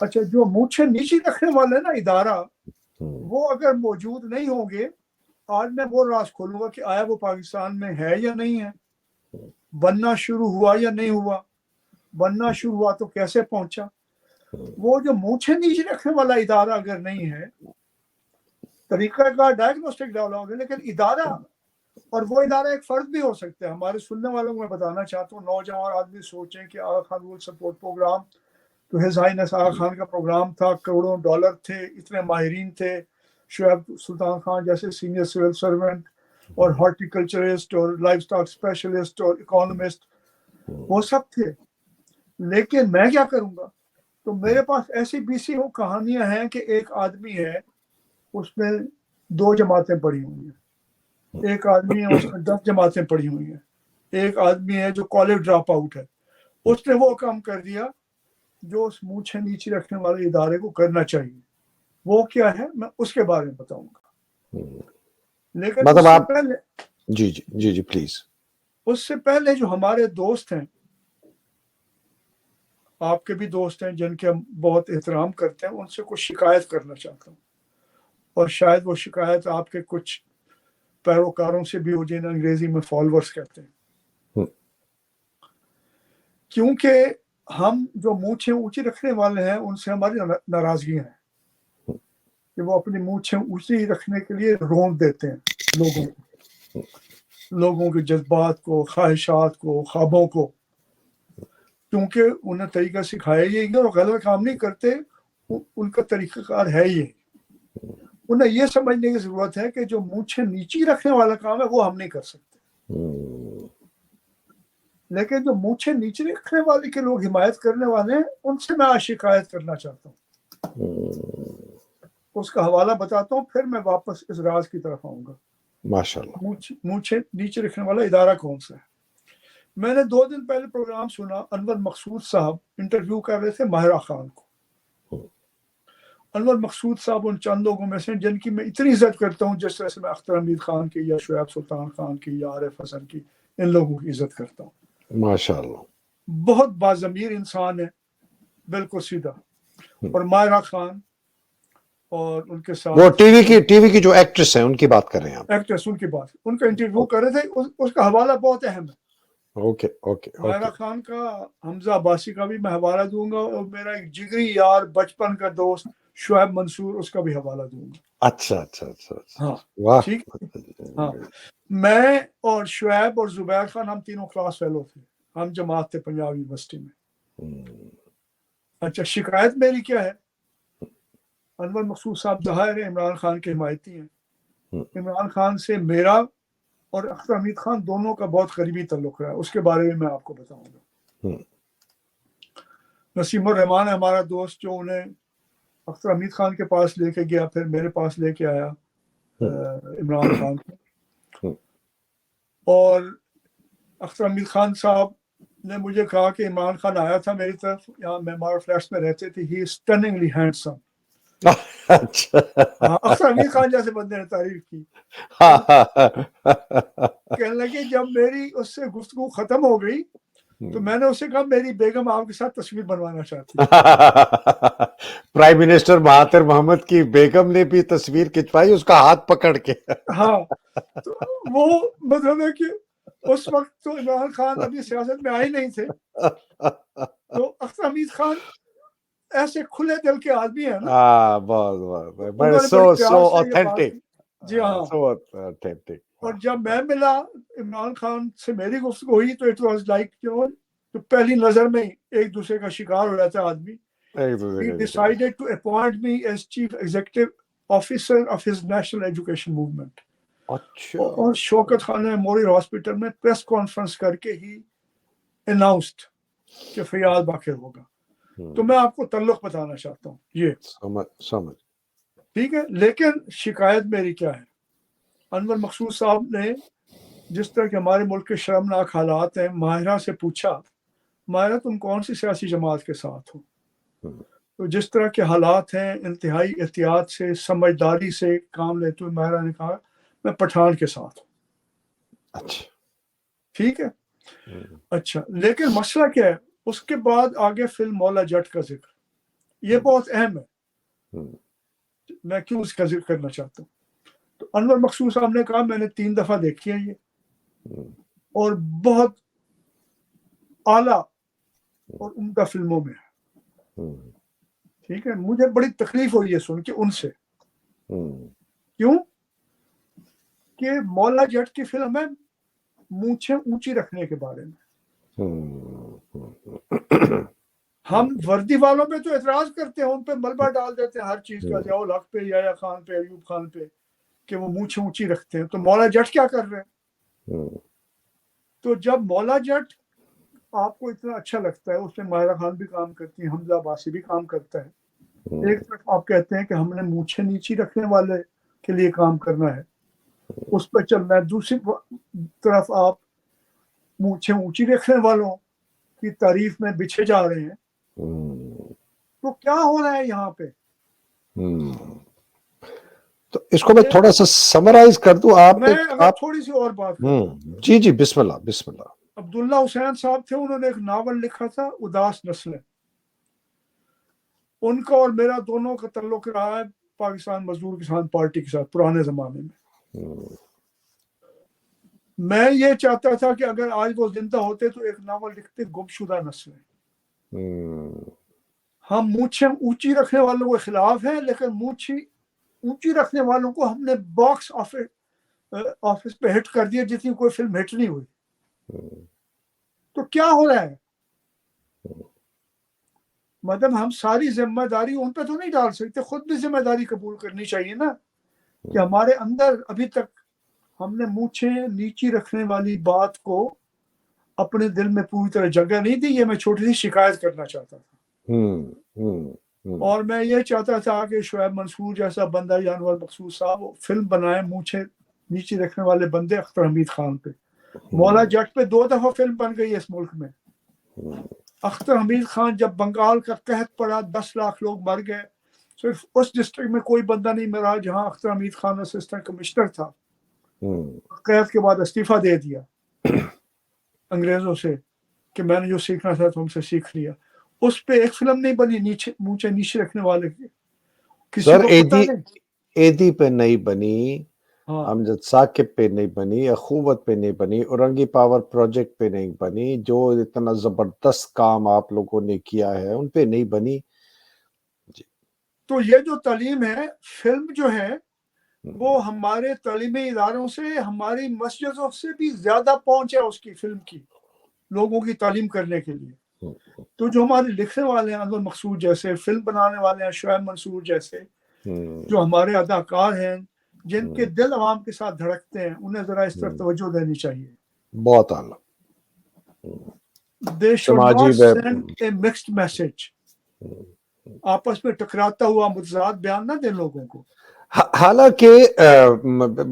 اچھا جو مونچھیں نیچی رکھنے والے نا ادارہ وہ اگر موجود نہیں ہوں گے، آج میں وہ راز کھولوں گا کہ آیا وہ پاکستان میں ہے یا نہیں ہے، بننا شروع ہوا یا نہیں ہوا، بننا شروع ہوا تو کیسے پہنچا۔ وہ جو مونچھیں نیچے رکھنے والا ادارہ اگر نہیں ہے، طریقہ کار ڈائگنوسٹک ڈیولپ ہے، لیکن ادارہ، اور وہ ادارہ ایک فرد بھی ہو سکتا ہے۔ ہمارے سننے والوں کو میں بتانا چاہتا ہوں، نوجوان آدمی سوچیں کہ آغا خان رول سپورٹ پروگرام تو ہز ہائنس آغا خان کا پروگرام تھا، کروڑوں ڈالر تھے، اتنے ماہرین تھے، شعیب سلطان خان جیسے سینئر سول سرونٹ اور ہارٹیکلچرسٹ اور لائف سٹاک اسپیشلسٹ اور اکانومسٹ، وہ سب تھے۔ لیکن میں کیا کروں گا؟ تو میرے پاس ایسی BC وہ کہانیاں ہیں کہ ایک آدمی ہے اس میں 2 جماعتیں پڑھی ہوئی ہیں، ایک آدمی ہے اس میں 10 جماعتیں پڑھی ہوئی ہیں، ایک آدمی ہے جو کالج ڈراپ آؤٹ ہے، اس نے وہ کام کر دیا جو اس مونچھیں نیچے رکھنے والے ادارے کو کرنا چاہیے۔ وہ کیا ہے میں اس کے بارے میں بتاؤں گا، لیکن مطلب اس سے آپ پہلے جی پلیز، اس سے پہلے جو ہمارے دوست ہیں، آپ کے بھی دوست ہیں جن کے ہم بہت احترام کرتے ہیں، ان سے کچھ شکایت کرنا چاہتا ہوں، اور شاید وہ شکایت آپ کے کچھ پیروکاروں سے بھی ہو جنہیں انگریزی میں فالوورز کہتے ہیں، کیونکہ ہم جو مونچھیں اونچی رکھنے والے ہیں ان سے ہماری ناراضگیاں ہیں کہ وہ اپنی مونچھیں اونچی رکھنے کے لیے رونٹ دیتے ہیں لوگوں کے جذبات کو، خواہشات کو، خوابوں کو، کیونکہ انہیں طریقہ سکھایا یہ اور غلط کام نہیں کرتے، ان کا طریقہ کار ہے یہ۔ انہیں یہ سمجھنے کی ضرورت ہے کہ جو مونچھیں نیچی رکھنے والا کام ہے وہ ہم نہیں کر سکتے، لیکن جو مونچھیں نیچے رکھنے والے کے لوگ حمایت کرنے والے ہیں ان سے میں آج شکایت کرنا چاہتا ہوں۔ اس کا حوالہ بتاتا ہوں، پھر میں واپس اس راز کی طرف آؤں گا۔ ماشاءاللہ، مونچھیں نیچے رکھنے والا ادارہ کون سا ہے؟ میں نے 2 دن پہلے پروگرام سنا، انور مقصود صاحب انٹرویو کر رہے تھے ماہرہ خان کو۔ انور مقصود صاحب ان چند لوگوں میں سے جن کی میں اتنی عزت کرتا ہوں، جس طرح سے میں اختر حمید خان کی یا شعیب سلطان خان کی یا عارف حسن کی، ان لوگوں کی عزت کرتا ہوں۔ ماشاءاللہ، بہت باضمیر انسان ہے، بالکل سیدھا۔ اور ماہرہ خان اور ان کے ساتھ وہ ٹی وی کی جو ایکٹریس ہیں ان کی بات کر رہے ہیں آپ؟ ایکٹریس، ان کی بات، ان کا انٹرویو کر رہے تھے، اس کا حوالہ بہت اہم ہے۔ اوکے ماہرہ خان کا، حمزہ عباسی کا بھی میں حوالہ دوں گا، اور میرا ایک جگری یار بچپن کا دوست شعیب منصور، اس کا بھی حوالہ دوں گا۔ اچھا ہاں واہ، ٹھیک، ہاں۔ میں اور شعیب اور زبیر خان ہم تینوں کلاس فیلو تھے، ہم جماعت تھے پنجاب یونیورسٹی میں۔ اچھا شکایت میری کیا ہے؟ انور مقصود صاحب ظاہر ہے عمران خان کے حمایتی ہیں، عمران خان سے میرا اور اختر حمید خان دونوں کا بہت قریبی تعلق رہا ہے، اس کے بارے میں آپ کو بتاؤں گا۔ نسیم الرحمان ہے ہمارا دوست، جو انہیں اختر حمید خان کے پاس لے کے گیا، پھر میرے پاس لے کے آیا عمران خان کو۔ اور اختر حمید خان صاحب نے مجھے کہا کہ عمران خان آیا تھا میری طرف، یہاں میں ہمارے فلیٹس میں رہتے تھے، ہی از اسٹننگلی ہینڈسم۔ اختر حمید خان جیسے بندے نے تعریف کی، کہنے لگے جب میری اس سے گفتگو ختم ہو گئی تو میں نے اسے کہا میری بیگم آپ کے ساتھ تصویر بنوانا چاہتی ہے۔ پرائم منسٹر مہاتر محمد کی بیگم نے بھی تصویر کھنچوائی اس کا ہاتھ پکڑ کے۔ ہاں، تو وہ مطلب ہے کہ اس وقت تو عمران خان ابھی سیاست میں آئے نہیں تھے، تو اختر حمید خان ایسے کھلے دل کے آدمی ہیں نا، بہت انہوں نے سو بڑی پیار سے یہ بات آتھینٹک، کی۔ جی ہاں، سو آتھینٹک۔ اور جب میں ملا عمران خان سے میری گفتگو ہوئی تو اٹ واز لائک تو پہلی نظر میں ایک دوسرے کا شکار ہو جاتا ہے آدمی۔ He decided to appoint me as chief executive officer of his national education movement۔ اور شوکت خان میموریل ہاسپٹل میں پریس کانفرنس کر کے ہی اناؤنسڈ کہ فیاض باقر ہوگا۔ تو میں آپ کو تعلق بتانا چاہتا ہوں یہ، سمجھ ٹھیک ہے۔ لیکن شکایت میری کیا ہے؟ انور مقصود صاحب نے جس طرح کہ ہمارے ملک کے شرمناک حالات ہیں، ماہرہ سے پوچھا ماہرہ تم کون سی سیاسی جماعت کے ساتھ ہو؟ تو جس طرح کے حالات ہیں انتہائی احتیاط سے، سمجھداری سے کام لیتے ہوئے ماہرہ نے کہا میں پٹھان کے ساتھ ہوں۔ اچھا ٹھیک ہے، اچھا، لیکن مسئلہ کیا ہے؟ اس کے بعد آگے فلم مولا جٹ کا ذکر، یہ بہت اہم ہے، میں کیوں اس کا ذکر کرنا چاہتا ہوں. تو انور مقصود صاحب نے کہا میں نے 3 دفعہ دیکھی ہے یہ، اور بہت اعلیٰ اور عمدہ فلموں میں ہے. ٹھیک ہے، مجھے بڑی تکلیف ہوئی ہے سن کے ان سے. کیوں کہ مولا جٹ کی فلم ہے مونچھیں اونچی رکھنے کے بارے میں. ہم وردی والوں پہ تو اعتراض کرتے ہیں، ان پہ ملبہ ڈال دیتے ہیں ہر چیز کا، ضیاء الحق پہ، یحییٰ خان پہ، ایوب خان پہ، کہ وہ مونچھیں اونچی رکھتے ہیں. تو مولا جٹ کیا کر رہے ہیں؟ تو جب مولا جٹ آپ کو اتنا اچھا لگتا ہے، اس میں ماہرہ خان بھی کام کرتی ہیں، حمزہ عباسی بھی کام کرتا ہے، ایک طرف آپ کہتے ہیں کہ ہم نے مونچھیں نیچی رکھنے والے کے لیے کام کرنا ہے، اس پہ چلنا ہے، دوسری طرف آپ مونچھیں اونچی رکھنے والوں کی تعریف میں بچھے جا رہے ہیں. تو کیا ہو رہا ہے یہاں پہ؟ تو اس کو میں تھوڑا سا سمرائز کر دوں. میں اگر تھوڑی سی اور بات کروں. جی بسم اللہ بسم اللہ. عبداللہ حسین صاحب تھے، انہوں نے ایک ناول لکھا تھا اداس نسلیں. ان کا اور میرا دونوں کا تعلق رہا ہے پاکستان مزدور کسان پارٹی کے ساتھ پرانے زمانے میں. میں یہ چاہتا تھا کہ اگر آج وہ زندہ ہوتے تو ایک ناول لکھتے گمشدہ نسلیں. ہم مونچھیں اونچی رکھنے والوں کے خلاف ہیں، لیکن مونچھی اونچی رکھنے والوں کو ہم نے باکس آفس پہ ہٹ کر دیا جتنی کوئی فلم ہٹ نہیں ہوئی. تو کیا ہو رہا ہے؟ مطلب ہم ساری ذمہ داری ان پہ تو نہیں ڈال سکتے، خود بھی ذمہ داری قبول کرنی چاہیے نا، کہ ہمارے اندر ابھی تک ہم نے مونچھیں نیچی رکھنے والی بات کو اپنے دل میں پوری طرح جگہ نہیں دی. یہ میں چھوٹی سی شکایت کرنا چاہتا تھا. اور میں یہ چاہتا تھا کہ شعیب منصور جیسا بندہ یا انور مقصود صاحب فلم بنائے مونچھیں نیچی رکھنے والے بندے اختر حمید خان پہ. مولا جٹ پہ 2 دفعہ فلم بن گئی اس ملک میں. اختر حمید خان جب بنگال کا قحط پڑا 10 لاکھ لوگ مر گئے، صرف اس ڈسٹرکٹ میں کوئی بندہ نہیں مرا جہاں اختر حمید خان اسسٹنٹ کمشنر تھا. قحط کے بعد استعفیٰ دے دیا انگریزوں سے کہ میں نے جو سیکھنا تھا تم سے سیکھ لیا. اس پہ ایک فلم نہیں بنی مونچھیں نیچے رکھنے والے کی. سر ایدی پہ نہیں بنی، امجد ثاقب پہ نہیں بنی، اخوت پہ نہیں بنی، اورنگی پاور پروجیکٹ پہ نہیں بنی. جو اتنا زبردست کام آپ لوگوں نے کیا ہے ان پہ نہیں بنی. تو یہ جو تعلیم ہے، فلم جو ہے وہ ہمارے تعلیمی اداروں سے، ہماری مسجدوں سے بھی زیادہ پہنچ ہے اس کی فلم کی، لوگوں کی تعلیم کرنے کے لیے. تو جو ہمارے لکھنے والے ہیں انور مقصود جیسے، فلم بنانے والے ہیں شعیب منصور جیسے، جو ہمارے اداکار ہیں جن کے دل عوام کے ساتھ دھڑکتے ہیں، انہیں ذرا اس طرف توجہ دینی چاہیے. بہت اعلیٰ. They should not send a mixed message. آپس میں ٹکراتا ہوا متضاد بیان نہ دیں لوگوں کو. حالانکہ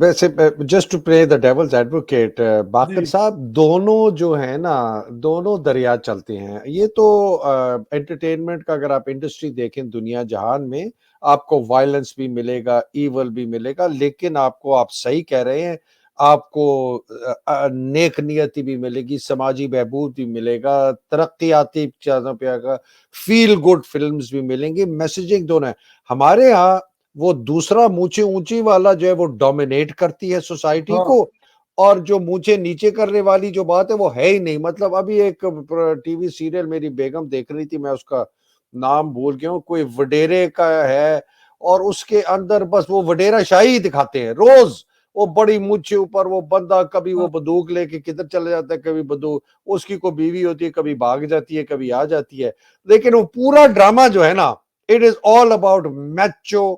ویسے just to play the devil's advocate, Baqir صاحب دونوں جو ہیں نا، دونوں دریا چلتے ہیں. یہ تو انٹرٹینمنٹ کا اگر آپ انڈسٹری دیکھیں دنیا جہان میں، آپ کو وائلنس بھی ملے گا، ایول بھی ملے گا، لیکن آپ صحیح کہہ رہے ہیں، آپ کو نیک نیتی بھی ملے گی، سماجی بہبود بھی ملے گا، ترقیاتی چیزوں پہ فیل گڈ فلمز بھی ملیں گی. میسیجنگ دونوں ہے. ہمارے ہاں وہ دوسرا مونچھیں اونچی والا جو ہے وہ ڈومینیٹ کرتی ہے سوسائٹی کو، اور جو مونچھیں نیچے کرنے والی جو بات ہے وہ ہے ہی نہیں. مطلب ابھی ایک ٹی وی سیریل میری بیگم دیکھ رہی تھی، میں اس کا نام بھول گیا ہوں، کوئی وڈیرے کا ہے، اور اس کے اندر بس وہ وڈیرا شاہی دکھاتے ہیں روز. وہ بڑی مونچھیں اوپر، وہ بندہ کبھی وہ بندوق لے کے کدھر چلے جاتا ہے، کبھی بندوق، اس کی کوئی بیوی ہوتی ہے، کبھی بھاگ جاتی ہے، کبھی آ جاتی ہے. لیکن وہ پورا ڈرامہ جو ہے نا، اٹ از آل اباؤٹ میچو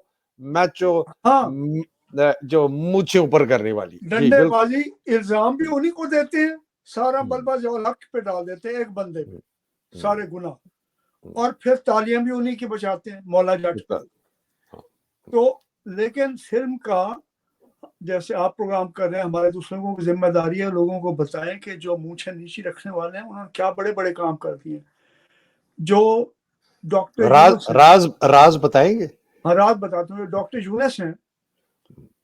جو مونچھیں اوپر کرنے والی. ڈنڈے بازی الزام بھی انہی کو دیتے ہیں، سارا بلبہ ضیاء الحق پہ ڈال دیتے ہیں ایک بندے پہ سارے گناہ، اور پھر تالیاں بھی انہی کی بچاتے ہیں مولا جٹ پہ. تو لیکن فلم کا جیسے آپ پروگرام کر رہے ہیں، ہمارے دوسروں کی ذمہ داری ہے لوگوں کو بتائیں کہ جو مونچھیں نیچی رکھنے والے ہیں انہوں نے کیا بڑے بڑے کام کر دیے. جو ڈاکٹر راز بتائیں گے؟ ہاں، راز بتاتا ہوں. ڈاکٹر یونس ہیں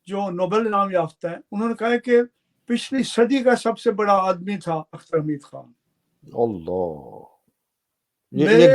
جو نوبل انعام یافتہ ہیں، انہوں نے کہا کہ پچھلی صدی کا سب سے بڑا آدمی تھا اختر حمید خان. اللہ، یہ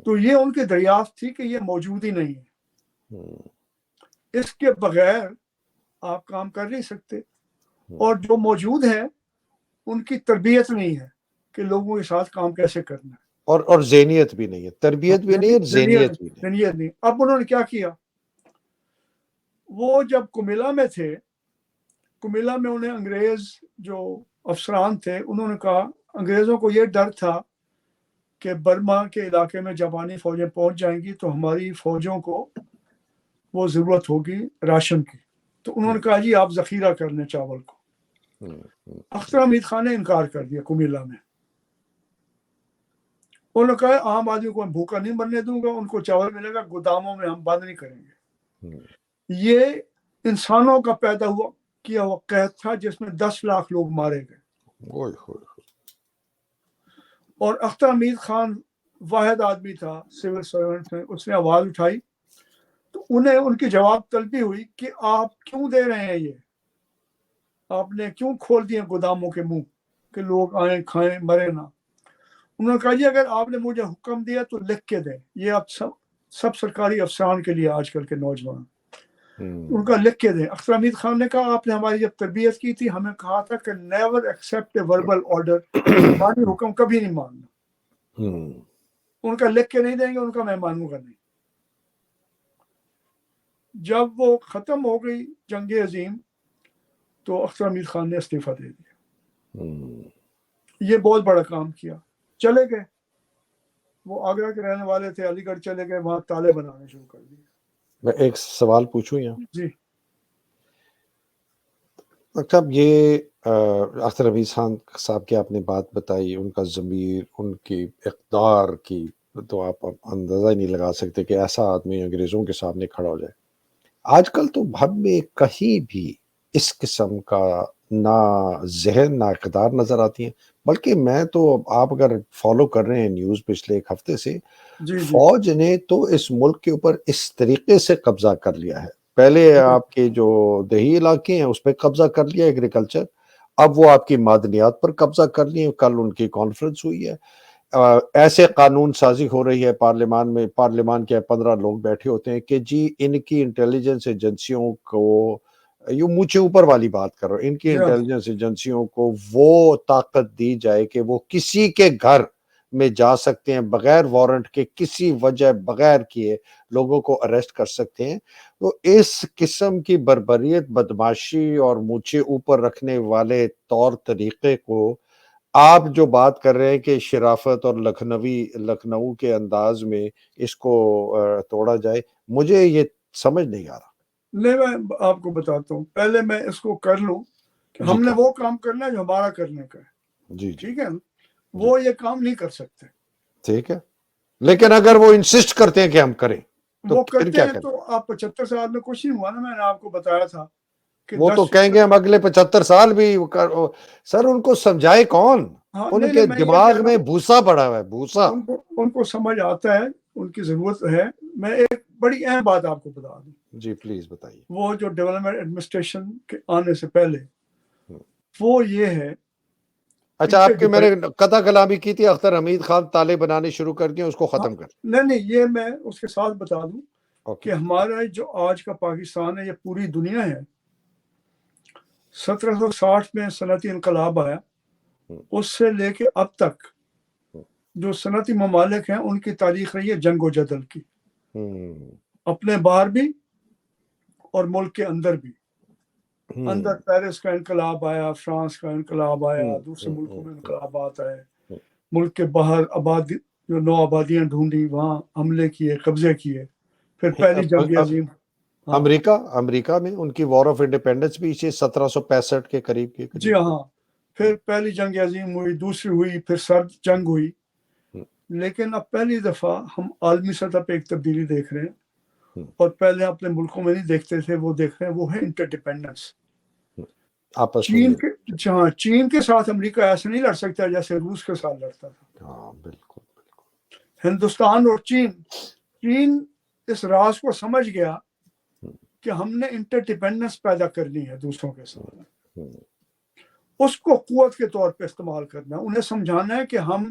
تو یہ ان کی دریافت تھی کہ یہ موجود ہی نہیں ہے، اس کے بغیر آپ کام کر نہیں سکتے، اور جو موجود ہے ان کی تربیت نہیں ہے کہ لوگوں کے ساتھ کام کیسے کرنا ہے، اور ذہنیت بھی نہیں ہے، تربیت بھی نہیں ہے، ذہنیت بھی نہیں۔ ذہنیت نہیں۔ اب انہوں نے کیا کیا، وہ جب کمیلا میں تھے، کمیلا میں انہیں انگریز جو افسران تھے انہوں نے کہا، انگریزوں کو یہ ڈر تھا کہ برما کے علاقے میں جاپانی فوجیں پہنچ جائیں گی تو ہماری فوجوں کو وہ ضرورت ہوگی راشن کی، تو انہوں نے کہا جی آپ ذخیرہ کر لیں چاول کو۔ اختر حمید خان نے انکار کر دیا کمیلا میں، انہوں نے کہا عام آدمی کو میں بھوکا نہیں مرنے دوں گا، ان کو چاول ملے گا، گوداموں میں ہم بند نہیں کریں گے۔ یہ انسانوں کا پیدا ہوا کیا ہوا قحط تھا جس میں 10 لاکھ لوگ مارے گئے، اور اختر حمید خان واحد آدمی تھا سول سرونٹ میں، اس نے آواز اٹھائی تو انہیں ان کی جواب طلبی ہوئی کہ آپ کیوں دے رہے ہیں، یہ آپ نے کیوں کھول دیے گوداموں کے منہ کہ لوگ آئیں کھائیں مرے نہ۔ انہوں نے کہا جی اگر آپ نے مجھے حکم دیا تو لکھ کے دیں، یہ آپ سب سرکاری افسران کے لیے آج کل کے نوجوان، ان کا لکھ کے دیں۔ اختر حمید خان نے کہا آپ نے ہماری جب تربیت کی تھی ہمیں کہا تھا کہ never accept a verbal order, زبانی حکم کبھی نہیں ماننا، ان کا لکھ کے نہیں دیں گے، ان کا میں مانوں گا نہیں۔ جب وہ ختم ہو گئی جنگ عظیم تو اختر حمید خان نے استعفیٰ دے دیا، یہ بہت بڑا کام کیا، چلے گئے۔ وہ آگرہ کے رہنے والے تھے، علی گڑھ چلے گئے، وہاں تالے بنانے شروع کر دیے۔ میں ایک سوال پوچھوں یہاں؟ جی ڈاکٹر صاحب، یہ اختر حمید خان صاحب کی آپ نے بات بتائی، ان کا ضمیر، ان کی اقدار کی تو آپ اندازہ ہی نہیں لگا سکتے کہ ایسا آدمی انگریزوں کے سامنے کھڑا ہو جائے۔ آج کل تو ہم میں کہیں بھی اس قسم کا نہ ذہن نہ اقدار نظر آتی ہیں، بلکہ میں تو آپ اگر فالو کر رہے ہیں نیوز پچھلے ایک ہفتے سے، فوج نے تو اس ملک کے اوپر اس طریقے سے قبضہ کر لیا ہے۔ پہلے آپ کے جو دیہی علاقے ہیں اس پہ قبضہ کر لیا ایگریکلچر، اب وہ آپ کی معدنیات پر قبضہ کر لیے۔ کل ان کی کانفرنس ہوئی ہے، ایسے قانون سازی ہو رہی ہے پارلیمان میں، پارلیمان کے 15 لوگ بیٹھے ہوتے ہیں کہ جی ان کی انٹیلیجنس ایجنسیوں کو، یوں مونچھے اوپر والی بات کر رہا ہوں، ان کی انٹیلیجنس ایجنسیوں کو وہ طاقت دی جائے کہ وہ کسی کے گھر میں جا سکتے ہیں بغیر وارنٹ کے، کسی وجہ بغیر کیے لوگوں کو اریسٹ کر سکتے ہیں۔ تو اس قسم کی بربریت، بدماشی اور مونچھے اوپر رکھنے والے طور طریقے کو آپ جو بات کر رہے ہیں کہ شرافت اور لکھنؤ کے انداز میں اس کو توڑا جائے، مجھے یہ سمجھ نہیں آ رہا۔ نہیں، میں آپ کو بتاتا ہوں، پہلے میں اس کو کر لوں کہ ہم نے وہ کام کرنا ہے جو ہمارا کرنے کا ہے، جی ٹھیک ہے، وہ یہ کام نہیں کر سکتے، ٹھیک ہے، لیکن اگر وہ انسسٹ کرتے ہیں کہ ہم کریں تو وہ پھر کرتے کیا ہیں کریں؟ تو آپ 75 سال میں کچھ نہیں ہوا نا، میں نے آپ کو بتایا تھا کہ وہ تو کہیں گے ہم اگلے 75 سال بھی سر ان کو سمجھائے کون؟ ان کے دماغ میں بھوسا پڑا ہوا ہے، بھوسا۔ ان کو سمجھ آتا ہے، ان کی ضرورت ہے۔ میں ایک بڑی اہم بات آپ کو بتا دوں، جی پلیز بتائیے۔ وہ جو ڈیولپمنٹ ایڈمنسٹریشن کے آنے سے پہلے، وہ یہ ہے، اچھا آپ کے میں نے قطع کلامی کی تھی اختر حمید خان تالے بنانے شروع کر دیں، اس کو ختم کر۔ نہیں، یہ میں اس کے ساتھ بتا دوں کہ ہمارا جو آج کا پاکستان ہے، یہ پوری دنیا ہے۔ 1760 میں صنعتی انقلاب آیا، اس سے لے کے اب تک جو صنعتی ممالک ہیں ان کی تاریخ رہی ہے جنگ و جدل کی، اپنے باہر بھی اور ملک کے اندر بھی۔ اندر پیرس کا انقلاب آیا، فرانس کا انقلاب آیا، دوسرے ملکوں میں انقلابات آئے، ملک کے باہر آبادی جو نو آبادیاں ڈھونڈی، وہاں حملے کیے، قبضے کیے، پھر پہلی جنگ عظیم۔ امریکہ میں ان کی وار آف انڈیپینڈنس بھی 1765 کے قریب کی۔ جی ہاں، پھر پہلی جنگ عظیم ہوئی، دوسری ہوئی، پھر سرد جنگ ہوئی۔ لیکن اب پہلی دفعہ ہم عالمی سطح پہ ایک تبدیلی دیکھ رہے ہیں، اور پہلے اپنے ملکوں میں نہیں دیکھتے تھے، وہ دیکھ رہے ہیں، وہ ہے انٹر ڈیپینڈنس۔ چین کے ساتھ امریکہ ایسے نہیں لڑ سکتا جیسے روس کے ساتھ لڑتا تھا۔ بالکل۔ ہندوستان اور چین اس راز کو سمجھ گیا کہ ہم نے انٹر ڈیپینڈنس پیدا کرنی ہے دوسروں کے ساتھ، اس کو قوت کے طور پہ استعمال کرنا ہے، انہیں سمجھانا ہے کہ ہم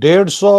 150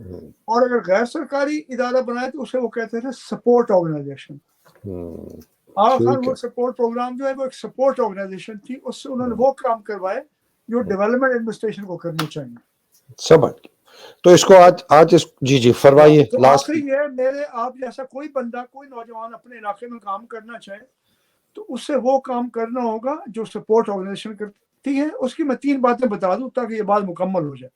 اور اگر غیر سرکاری ادارہ بنائے تو اسے وہ کہتے تھے سپورٹ آرگنائزیشن. آغا خان وہ سپورٹ پروگرام جو ہے وہ ایک سپورٹ آرگنائزیشن تھی, اس سے انہوں نے وہ کام کروائے جو ڈیولپمنٹ ایڈمنسٹریشن کو کرنے چاہیے. سمجھ. تو اس کو آج جی فرمائیے. تو آخری یہ میرے آپ جیسا کوئی بندہ, کوئی نوجوان اپنے علاقے میں کام کرنا چاہے تو اس سے وہ کام کرنا ہوگا جو سپورٹ آرگنائزیشن کرتی ہے. اس کی میں 3 باتیں بتا دوں تاکہ یہ بات مکمل ہو جائے.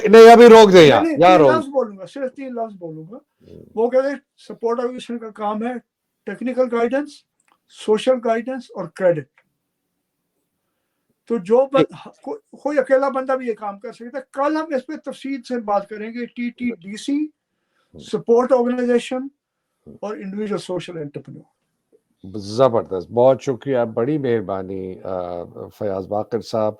نہیں ابھی روک دیں یار. 3 لفظ بولوں گا, صرف 3 لفظ بولوں گا. وہ کہتے ہیں سپورٹ آرگنائزیشن کا کام ہے ٹیکنیکل گائیڈنس, سوشل گائیڈنس اور کریڈٹ. تو جو کوئی اکیلا بندہ بھی یہ کام کر سکتا ہے. کل ہم اس پہ تفصیل سے بات کریں گے. TTDC, سپورٹ آرگنائزیشن اور انڈیویجول سوشل انٹرپرینور. زبردست, بہت شکریہ, بڑی مہربانی فیاض باقر صاحب.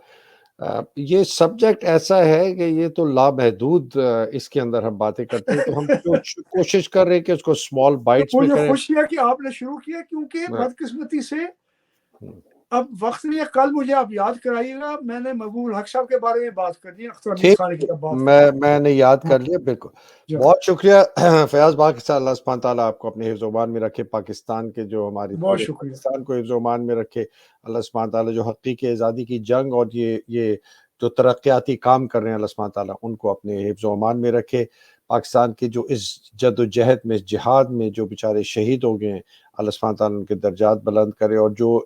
یہ سبجیکٹ ایسا ہے کہ یہ تو لامحدود اس کے اندر ہم باتیں کرتے ہیں, تو ہم کوشش کر رہے ہیں کہ اس کو اسمال بائٹس میں مجھے کریں. خوشی ہے کہ آپ نے شروع کیا, کیونکہ بدقسمتی سے اب وقت نہیں ہے. کل مجھے آپ یاد کرائیے گا, میں نے محبوب الحق صاحب کے بارے میں بات کرنی ہے. اختر حمید خان کی بات میں نے یاد کر لیا. بالکل, بہت شکریہ فیاض باقر صاحب. اللہ سبحانہ تعالیٰ آپ کو اپنے حفظ و امان میں رکھے, پاکستان کے جو ہماری پاکستان کو حفظ و امان میں رکھے. اللہ سبحانہ تعالیٰ جو حقیقی آزادی کی جنگ اور یہ جو ترقیاتی کام کر رہے ہیں, اللہ سبحانہ تعالیٰ ان کو اپنے حفظ و امان میں رکھے. پاکستان کی جو اس جد و جہد میں, اس جہاد میں جو بیچارے شہید ہو گئے ہیں, اللہ سبحانہ تعالیٰ ان کے درجات بلند کرے. اور جو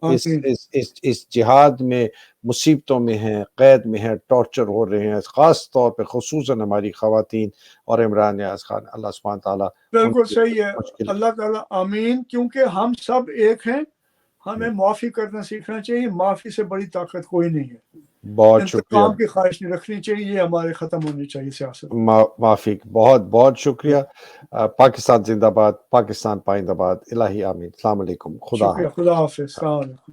اس جہاد میں مصیبتوں میں ہیں, قید میں ہیں, ٹارچر ہو رہے ہیں, خاص طور پہ خصوصاً ہماری خواتین اور عمران نیاز خان, اللہ سبحانہ تعالیٰ. بالکل صحیح ہے, اللہ تعالیٰ آمین. کیونکہ ہم سب ایک ہیں, ہمیں معافی کرنا سیکھنا چاہیے. معافی سے بڑی طاقت کوئی نہیں ہے. بہت شکریہ. انتقام کی خواہش نہیں رکھنی چاہیے, یہ ہمارے ختم ہونی چاہیے سیاست. معافی, بہت بہت شکریہ. پاکستان زندہ باد, پاکستان پائندہ باد. الہی آمین. السلام علیکم. خدا حافظ. السلام علیکم.